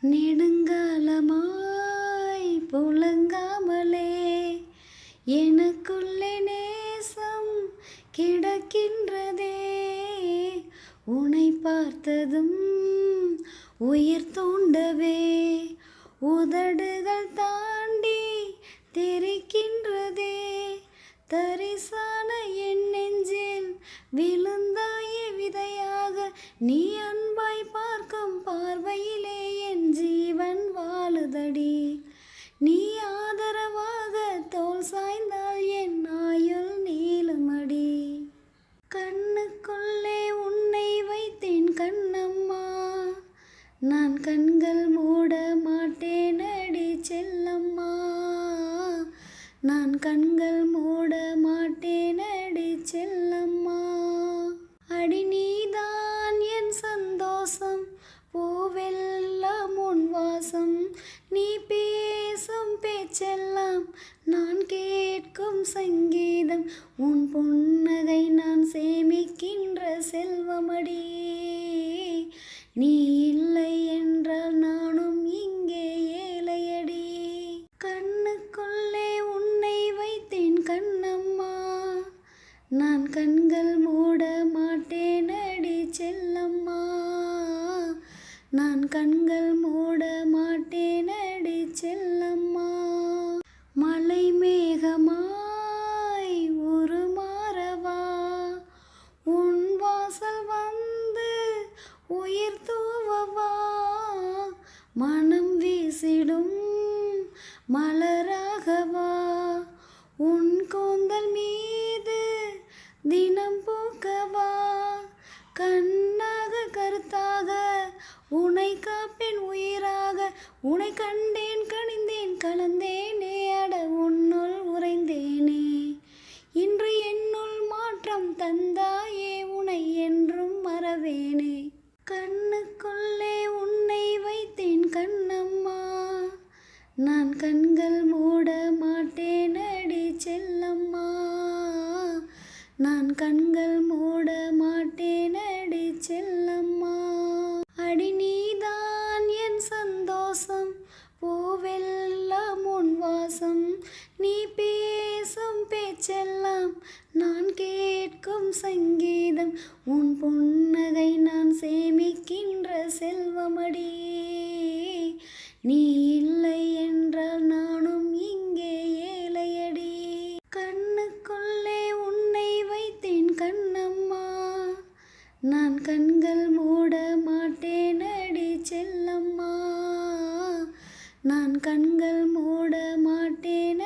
நெடுங்காலமாய் புலங்காமலே எனக்குள்ளே நேசம் கிடக்கின்றதே. உன்னை பார்த்ததும் உயிர் தூண்டவே உதடுகள் தாண்டி தெரிக்கின்றதே. தரிசான என் நெஞ்சில் விழுந்தாயே விதையாக, நீ அன்பாய் பார்க்கும் பார்வையிலே என் ஜீவன் வாழுதடி. நீ ஆதரவாக தோள் சாய்ந்தால் என் ஆயுள் நீளுமடி. கண்ணுக்குள்ளே உன்னை வைத்தேன் கண்ணம்மா, நான் கண்கள் மூட மாட்டேனடி செல்லம்மா. நான் கண்கள் மூட மாட்டேனடி செல்லம்மா. அடி நீதான் என் சந்தோஷம், பூவெல்லாம் உன் வாசம். நீ பேசும் பேச்செல்லாம் நான் கேட்கும் சங்கீதம். உன் புன்னகை நான் சேமிக்கின்ற செல்வமடி. நீ இல்லை என்றால் நானும் இங்கே ஏழையடி. கண்ணுக்குள்ளே உன்னை வைத்தேன் கண்ணம்மா, நான் கண்கள் மூட மாட்டேனடி செல்லம்மா. நான் கண்கள் மூட மாட்டேனடி செல்லம்மா. மலை மேகமாய் உருமாறவா, உன் வாசல் வந்து உயிர் தூவவா. மனம் வீசிடும் மலராகவா, உன் கூந்தல் மீது தினம் பூக்கவா. கண்ணாக கருத்தாக உன்னை காப்பேன் உயிராக. உன்னை கண்டேன் கனிந்தேன் கலந்தேனே, அட உன்னுள் உறைந்தேனே. இன்று என்னுள் மாற்றம் தந்தாயே, உன்னை என்றும் மறவேனே. கண்ணுக்குள்ளே உன்னை வைத்தேன் கண்ணம்மா, நான் கண்கள் மூட மாட்டேனடி செல்லம்மா. நான் கண்கள் மூட மாட்டேனடி செல்லம்மா. அடி நீதான் என் சந்தோஷம், பூவெல்லாம் உன் வாசம். நீ பேசும் பேச்செல்லாம் நான் கேட்கும் சங்கீதம். உன் புன்னகை நான் சேமிக்கின்ற செல்வமடி. நீ இல்லை என்றால் நானும் இங்கே ஏழையடி. கண்ணுக்குள்ளே உன்னை வைத்தேன் கண்ணம்மா, நான் கண்கள் மூட மாட்டேனடி செல்லம்மா. நான் கண்கள் மூட மாட்டேன்